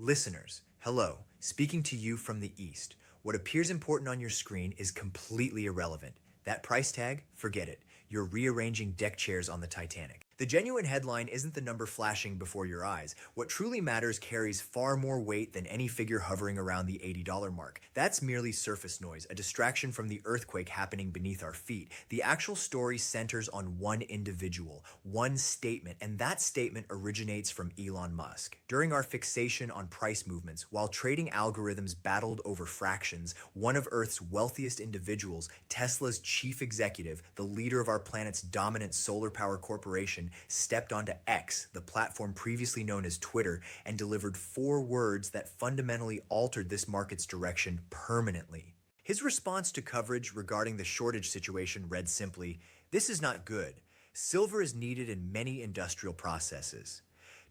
Listeners, hello, speaking to you from the East. What appears important on your screen is completely irrelevant. That price tag, forget it. You're rearranging deck chairs on the Titanic. The genuine headline isn't the number flashing before your eyes. What truly matters carries far more weight than any figure hovering around the $80 mark. That's merely surface noise, a distraction from the earthquake happening beneath our feet. The actual story centers on one individual, one statement, and that statement originates from Elon Musk. During our fixation on price movements, while trading algorithms battled over fractions, one of Earth's wealthiest individuals, Tesla's chief executive, the leader of our planet's dominant solar power corporation, stepped onto X, the platform previously known as Twitter, and delivered 4 words that fundamentally altered this market's direction permanently. His response to coverage regarding the shortage situation read simply, "This is not good. Silver is needed in many industrial processes."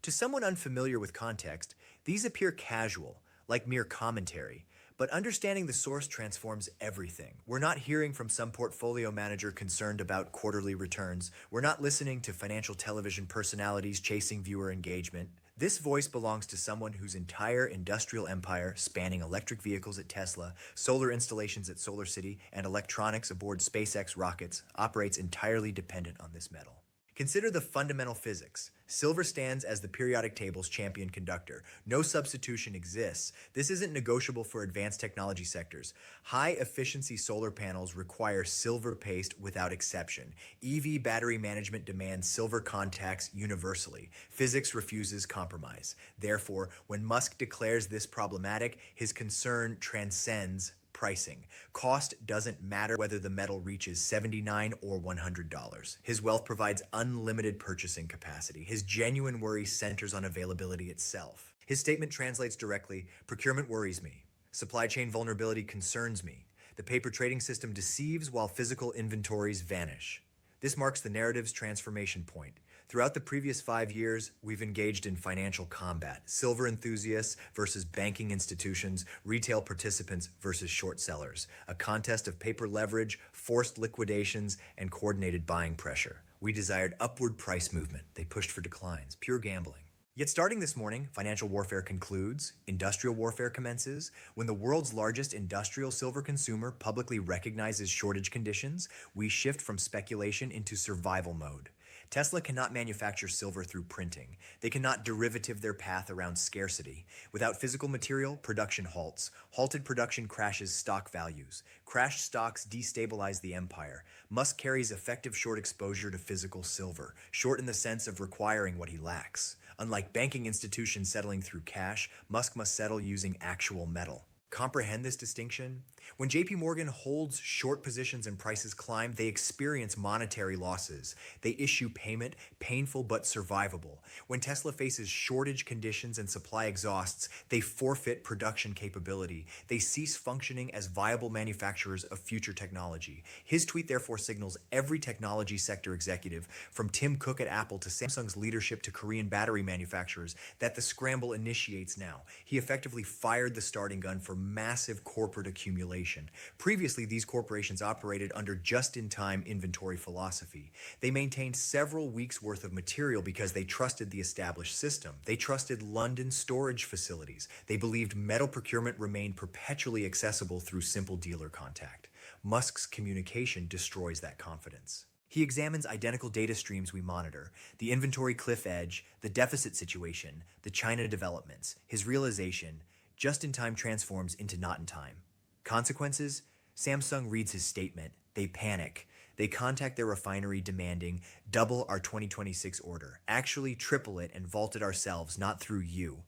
To someone unfamiliar with context, these appear casual, like mere commentary. But understanding the source transforms everything. We're not hearing from some portfolio manager concerned about quarterly returns. We're not listening to financial television personalities chasing viewer engagement. This voice belongs to someone whose entire industrial empire, spanning electric vehicles at Tesla, solar installations at Solar City, and electronics aboard SpaceX rockets, operates entirely dependent on this metal. Consider the fundamental physics. Silver stands as the periodic table's champion conductor. No substitution exists. This isn't negotiable for advanced technology sectors. High-efficiency solar panels require silver paste without exception. EV battery management demands silver contacts universally. Physics refuses compromise. Therefore, when Musk declares this problematic, his concern transcends pricing. Cost doesn't matter whether the metal reaches $79 or $100. His wealth provides unlimited purchasing capacity. His genuine worry centers on availability itself. His statement translates directly, "Procurement worries me. Supply chain vulnerability concerns me. The paper trading system deceives while physical inventories vanish." This marks the narrative's transformation point. Throughout the previous 5 years, we've engaged in financial combat. Silver enthusiasts versus banking institutions, retail participants versus short sellers. A contest of paper leverage, forced liquidations, and coordinated buying pressure. We desired upward price movement. They pushed for declines. Pure gambling. Yet starting this morning, financial warfare concludes, industrial warfare commences. When the world's largest industrial silver consumer publicly recognizes shortage conditions, we shift from speculation into survival mode. Tesla cannot manufacture silver through printing. They cannot derivative their path around scarcity. Without physical material, production halts. Halted production crashes stock values. Crashed stocks destabilize the empire. Musk carries effective short exposure to physical silver, short in the sense of requiring what he lacks. Unlike banking institutions settling through cash, Musk must settle using actual metal. Comprehend this distinction? When JP Morgan holds short positions and prices climb, they experience monetary losses. They issue payment, painful but survivable. When Tesla faces shortage conditions and supply exhausts, they forfeit production capability. They cease functioning as viable manufacturers of future technology. His tweet therefore signals every technology sector executive, from Tim Cook at Apple to Samsung's leadership to Korean battery manufacturers, that the scramble initiates now. He effectively fired the starting gun for massive corporate accumulation. Previously, these corporations operated under just-in-time inventory philosophy. They maintained several weeks' worth of material because they trusted the established system. They trusted London storage facilities. They believed metal procurement remained perpetually accessible through simple dealer contact. Musk's communication destroys that confidence. He examines identical data streams we monitor, the inventory cliff edge, the deficit situation, the China developments. His realization, just-in-time transforms into not-in-time. Consequences? Samsung reads his statement. They panic. They contact their refinery demanding, "Double our 2026 order. Actually triple it and vault it ourselves, not through you."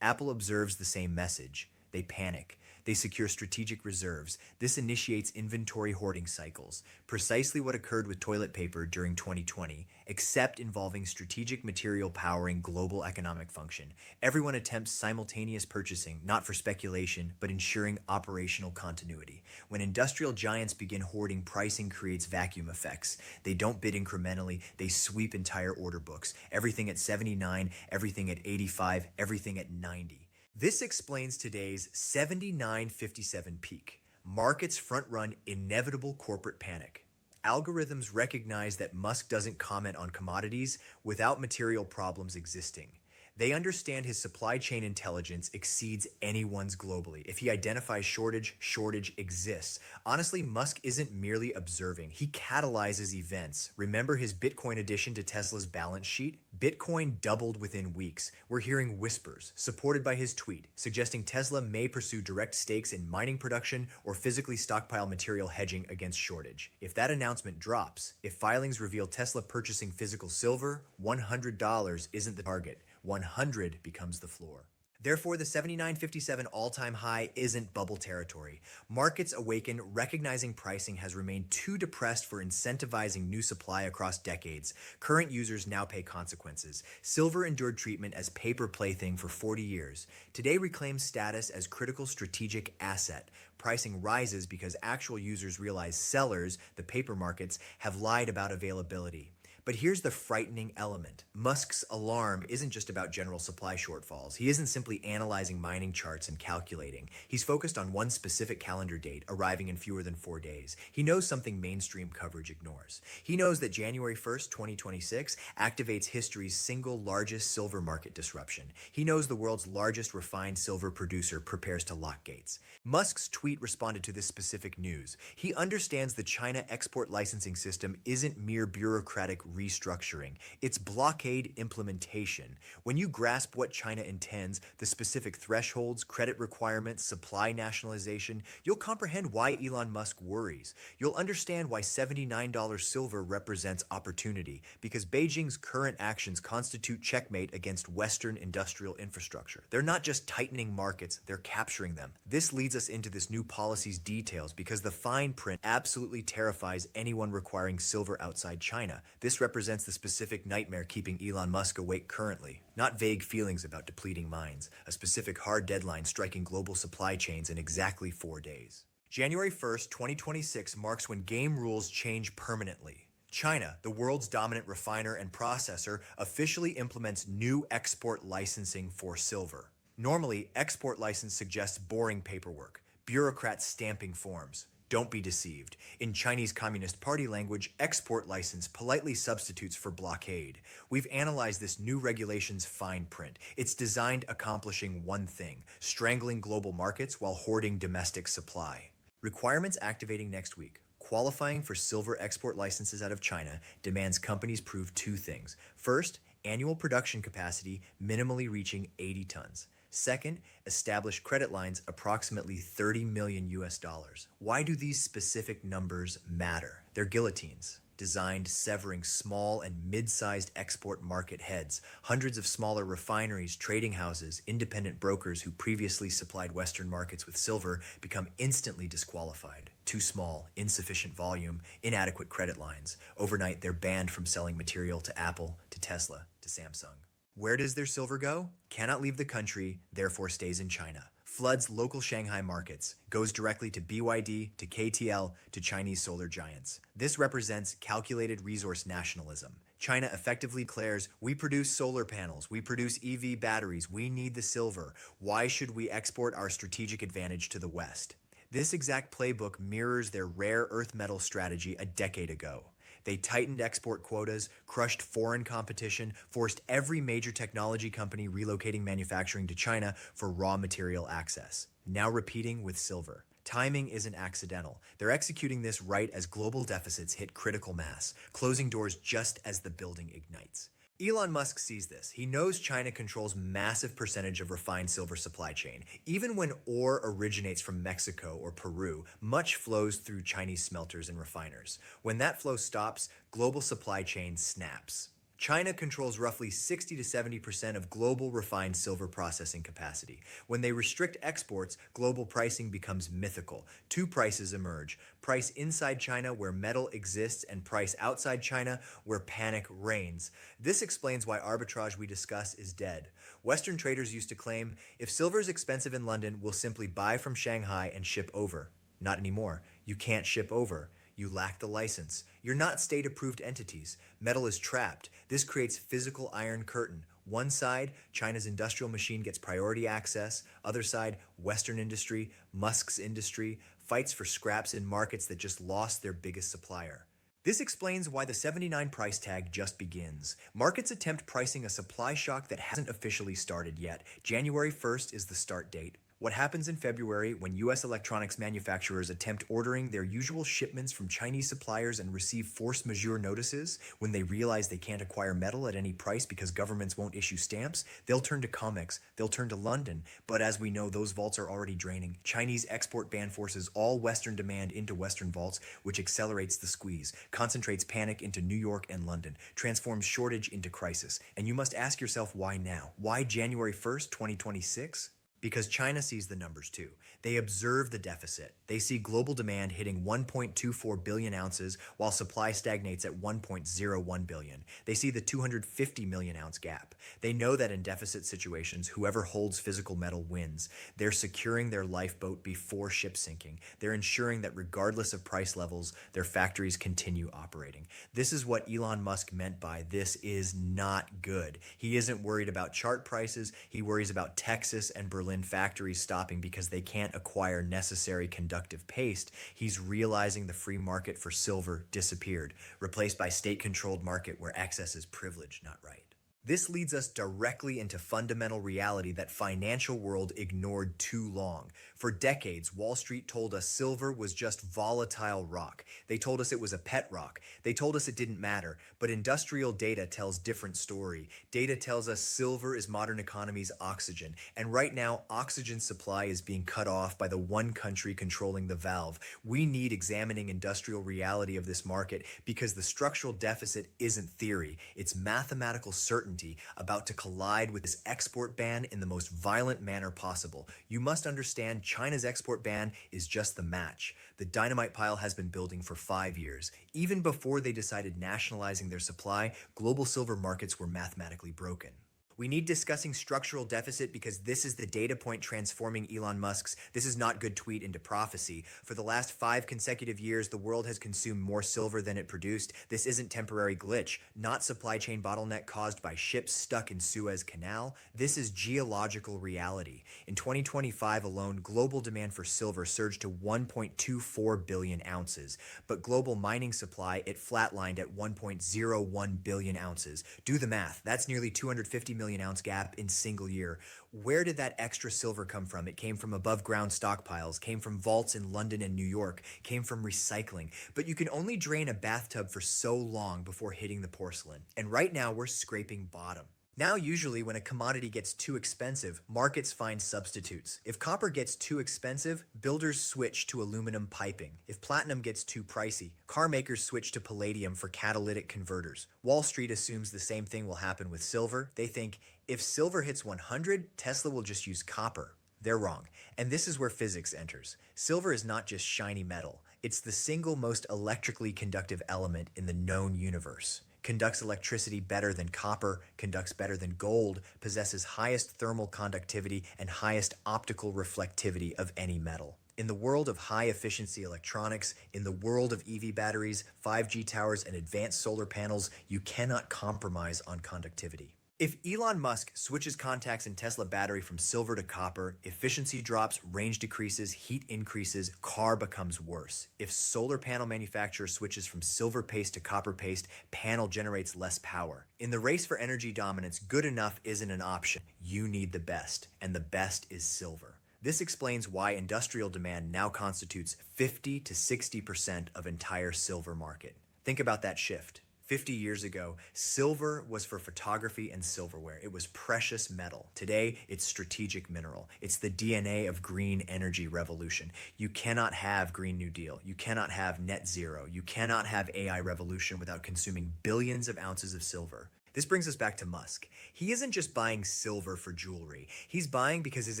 Apple observes the same message. They panic. They secure strategic reserves. This initiates inventory hoarding cycles, precisely what occurred with toilet paper during 2020, except involving strategic material powering global economic function. Everyone attempts simultaneous purchasing, not for speculation, but ensuring operational continuity. When industrial giants begin hoarding, pricing creates vacuum effects. They don't bid incrementally, they sweep entire order books. Everything at 79, everything at 85, everything at 90. This explains today's 79.57 peak. Markets front-run inevitable corporate panic. Algorithms recognize that Musk doesn't comment on commodities without material problems existing. They understand his supply chain intelligence exceeds anyone's globally. If he identifies shortage, shortage exists. Honestly, Musk isn't merely observing, he catalyzes events. Remember his Bitcoin addition to Tesla's balance sheet? Bitcoin doubled within weeks. We're hearing whispers, supported by his tweet, suggesting Tesla may pursue direct stakes in mining production or physically stockpile material hedging against shortage. If that announcement drops, if filings reveal Tesla purchasing physical silver, $100 isn't the target. 100 becomes the floor. Therefore, the 79.57 all-time high isn't bubble territory. Markets awaken, recognizing pricing has remained too depressed for incentivizing new supply across decades. Current users now pay consequences. Silver endured treatment as paper plaything for 40 years. Today reclaims status as critical strategic asset. Pricing rises because actual users realize sellers, the paper markets, have lied about availability. But here's the frightening element. Musk's alarm isn't just about general supply shortfalls. He isn't simply analyzing mining charts and calculating. He's focused on one specific calendar date, arriving in fewer than 4 days. He knows something mainstream coverage ignores. He knows that January 1st, 2026 activates history's single largest silver market disruption. He knows the world's largest refined silver producer prepares to lock gates. Musk's tweet responded to this specific news. He understands the China export licensing system isn't mere bureaucratic restructuring, it's blockade implementation. When you grasp what China intends, the specific thresholds, credit requirements, supply nationalization, you'll comprehend why Elon Musk worries. You'll understand why $79 silver represents opportunity, because Beijing's current actions constitute checkmate against Western industrial infrastructure. They're not just tightening markets, they're capturing them. This leads us into this new policy's details because the fine print absolutely terrifies anyone requiring silver outside China. This represents the specific nightmare keeping Elon Musk awake currently. Not vague feelings about depleting mines, a specific hard deadline striking global supply chains in exactly 4 days. January 1st, 2026 marks when game rules change permanently. China, the world's dominant refiner and processor, officially implements new export licensing for silver. Normally, export license suggests boring paperwork, bureaucrats stamping forms. Don't be deceived. In Chinese Communist Party language, export license politely substitutes for blockade. We've analyzed this new regulation's fine print. It's designed accomplishing one thing: strangling global markets while hoarding domestic supply. Requirements activating next week. Qualifying for silver export licenses out of China demands companies prove two things. First, annual production capacity minimally reaching 80 tons. Second, establish credit lines approximately 30 million US dollars. Why do these specific numbers matter? They're guillotines, designed severing small and mid-sized export market heads. Hundreds of smaller refineries, trading houses, independent brokers who previously supplied Western markets with silver become instantly disqualified. Too small, insufficient volume, inadequate credit lines. Overnight, they're banned from selling material to Apple, to Tesla, to Samsung. Where does their silver go? Cannot leave the country, therefore stays in China. Floods local Shanghai markets, goes directly to BYD, to KTL, to Chinese solar giants. This represents calculated resource nationalism. China effectively declares, we produce solar panels, we produce EV batteries, we need the silver. Why should we export our strategic advantage to the West? This exact playbook mirrors their rare earth metal strategy a decade ago. They tightened export quotas, crushed foreign competition, forced every major technology company relocating manufacturing to China for raw material access. Now repeating with silver. Timing isn't accidental. They're executing this right as global deficits hit critical mass, closing doors just as the building ignites. Elon Musk sees this. He knows China controls massive percentage of refined silver supply chain. Even when ore originates from Mexico or Peru, much flows through Chinese smelters and refiners. When that flow stops, global supply chain snaps. China controls roughly 60 to 70% of global refined silver processing capacity. When they restrict exports, global pricing becomes mythical. Two prices emerge: price inside China where metal exists, and price outside China where panic reigns. This explains why arbitrage we discuss is dead. Western traders used to claim, if silver is expensive in London, we'll simply buy from Shanghai and ship over. Not anymore. You can't ship over. You lack the license. You're not state-approved entities. Metal is trapped. This creates physical iron curtain. One side, China's industrial machine gets priority access. Other side, Western industry, Musk's industry, fights for scraps in markets that just lost their biggest supplier. This explains why the 79 price tag just begins. Markets attempt pricing a supply shock that hasn't officially started yet. January 1st is the start date. What happens in February when US electronics manufacturers attempt ordering their usual shipments from Chinese suppliers and receive force majeure notices? When they realize they can't acquire metal at any price because governments won't issue stamps, they'll turn to COMEX, they'll turn to London. But as we know, those vaults are already draining. Chinese export ban forces all Western demand into Western vaults, which accelerates the squeeze, concentrates panic into New York and London, transforms shortage into crisis. And you must ask yourself, why now? Why January 1st, 2026? Because China sees the numbers too. They observe the deficit. They see global demand hitting 1.24 billion ounces while supply stagnates at 1.01 billion. They see the 250 million ounce gap. They know that in deficit situations, whoever holds physical metal wins. They're securing their lifeboat before ship sinking. They're ensuring that regardless of price levels, their factories continue operating. This is what Elon Musk meant by "this is not good." He isn't worried about chart prices. He worries about Texas and Berlin factories stopping because they can't acquire necessary conductive paste. He's realizing the free market for silver disappeared, replaced by state-controlled market where access is privilege, not right. This leads us directly into fundamental reality that financial world ignored too long. For decades, Wall Street told us silver was just volatile rock. They told us it was a pet rock. They told us it didn't matter. But industrial data tells different story. Data tells us silver is modern economy's oxygen. And right now, oxygen supply is being cut off by the one country controlling the valve. We need examining industrial reality of this market because the structural deficit isn't theory. It's mathematical certainty about to collide with this export ban in the most violent manner possible. You must understand China's export ban is just the match. The dynamite pile has been building for 5 years. Even before they decided nationalizing their supply, global silver markets were mathematically broken. We need discussing structural deficit because this is the data point transforming Elon Musk's "this is not good" tweet into prophecy. For the last 5 consecutive years, the world has consumed more silver than it produced. This isn't temporary glitch, not supply chain bottleneck caused by ships stuck in Suez Canal. This is geological reality. In 2025 alone, global demand for silver surged to 1.24 billion ounces, but global mining supply, it flatlined at 1.01 billion ounces. Do the math. That's nearly 250 million ounce gap in single year. Where did that extra silver come from? It came from above ground stockpiles, came from vaults in London and New York, came from recycling. But you can only drain a bathtub for so long before hitting the porcelain. And right now we're scraping bottom. Now, usually when a commodity gets too expensive, markets find substitutes. If copper gets too expensive, builders switch to aluminum piping. If platinum gets too pricey, car makers switch to palladium for catalytic converters. Wall Street assumes the same thing will happen with silver. They think if silver hits 100, Tesla will just use copper. They're wrong. And this is where physics enters. Silver is not just shiny metal. It's the single most electrically conductive element in the known universe. Conducts electricity better than copper, conducts better than gold, possesses highest thermal conductivity and highest optical reflectivity of any metal. In the world of high-efficiency electronics, in the world of EV batteries, 5G towers, and advanced solar panels, you cannot compromise on conductivity. If Elon Musk switches contacts in Tesla battery from silver to copper, efficiency drops, range decreases, heat increases, car becomes worse. If solar panel manufacturer switches from silver paste to copper paste, panel generates less power. In the race for energy dominance, good enough isn't an option. You need the best, and the best is silver. This explains why industrial demand now constitutes 50 to 60% of entire silver market. Think about that shift. 50 years ago, silver was for photography and silverware. It was precious metal. Today, it's strategic mineral. It's the DNA of green energy revolution. You cannot have Green New Deal. You cannot have net zero. You cannot have AI revolution without consuming billions of ounces of silver. This brings us back to Musk. He isn't just buying silver for jewelry. He's buying because his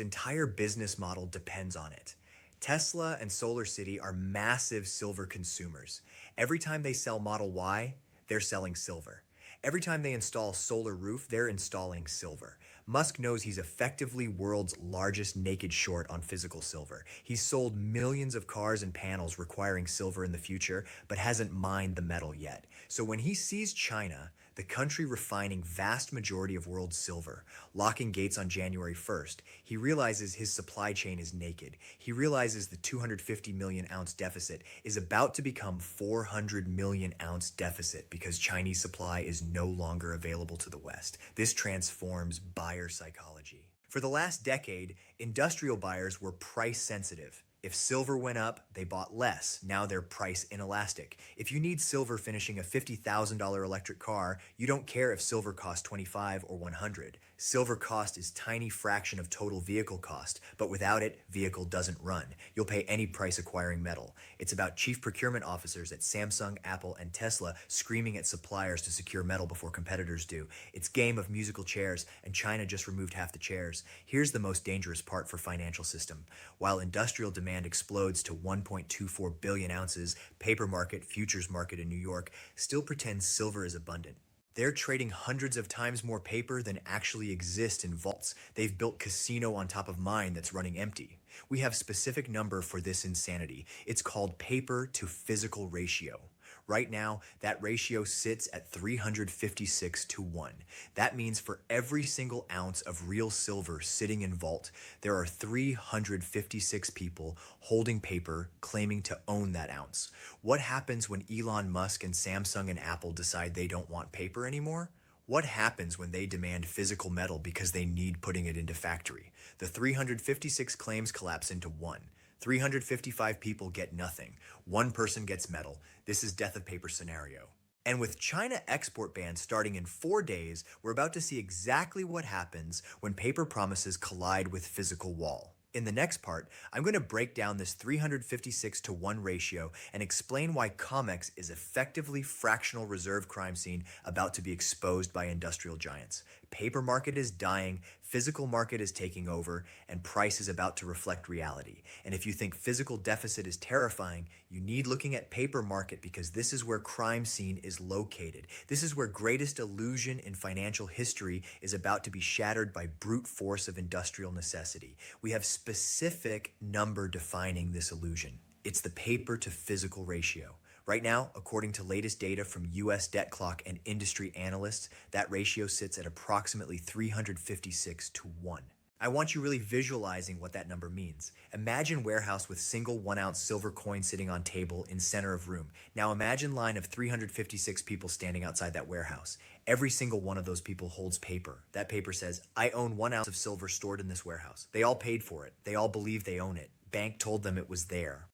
entire business model depends on it. Tesla and SolarCity are massive silver consumers. Every time they sell Model Y, they're selling silver. Every time they install solar roof, they're installing silver. Musk knows he's effectively world's largest naked short on physical silver. He's sold millions of cars and panels requiring silver in the future, but hasn't mined the metal yet. So when he sees China, the country refining vast majority of world silver, locking gates on January 1st, he realizes his supply chain is naked. He realizes the 250 million ounce deficit is about to become 400 million ounce deficit because Chinese supply is no longer available to the West. This transforms buyer psychology. For the last decade, industrial buyers were price sensitive. If silver went up, they bought less. Now they're price inelastic. If you need silver finishing a $50,000 electric car, you don't care if silver costs 25 or 100. Silver cost is tiny fraction of total vehicle cost, but without it, vehicle doesn't run. You'll pay any price acquiring metal. It's about chief procurement officers at Samsung, Apple, and Tesla screaming at suppliers to secure metal before competitors do. It's game of musical chairs, and China just removed half the chairs. Here's the most dangerous part for financial system. While industrial demand explodes to 1.24 billion ounces, paper market, futures market in New York still pretends silver is abundant. They're trading hundreds of times more paper than actually exist in vaults. They've built casino on top of mine that's running empty. We have specific number for this insanity. It's called paper to physical ratio. Right now, that ratio sits at 356 to 1. That means for every single ounce of real silver sitting in vault, there are 356 people holding paper claiming to own that ounce. What happens when Elon Musk and Samsung and Apple decide they don't want paper anymore? What happens when they demand physical metal because they need putting it into factory? The 356 claims collapse into one. 355 people get nothing. One person gets metal. This is death of paper scenario. And with China export bans starting in 4 days, we're about to see exactly what happens when paper promises collide with physical wall. In the next part, I'm going to break down this 356 to 1 ratio and explain why COMEX is effectively fractional reserve crime scene about to be exposed by industrial giants. Paper market is dying, physical market is taking over, and price is about to reflect reality. And if you think physical deficit is terrifying, you need looking at paper market because this is where crime scene is located. This is where greatest illusion in financial history is about to be shattered by brute force of industrial necessity. We have specific number defining this illusion. It's the paper to physical ratio. Right now, according to latest data from US Debt Clock and industry analysts, that ratio sits at approximately 356 to 1. I want you really visualizing what that number means. Imagine warehouse with single 1 ounce silver coin sitting on table in center of room. Now imagine line of 356 people standing outside that warehouse. Every single one of those people holds paper. That paper says, I own 1 ounce of silver stored in this warehouse. They all paid for it. They all believe they own it. Bank told them it was there.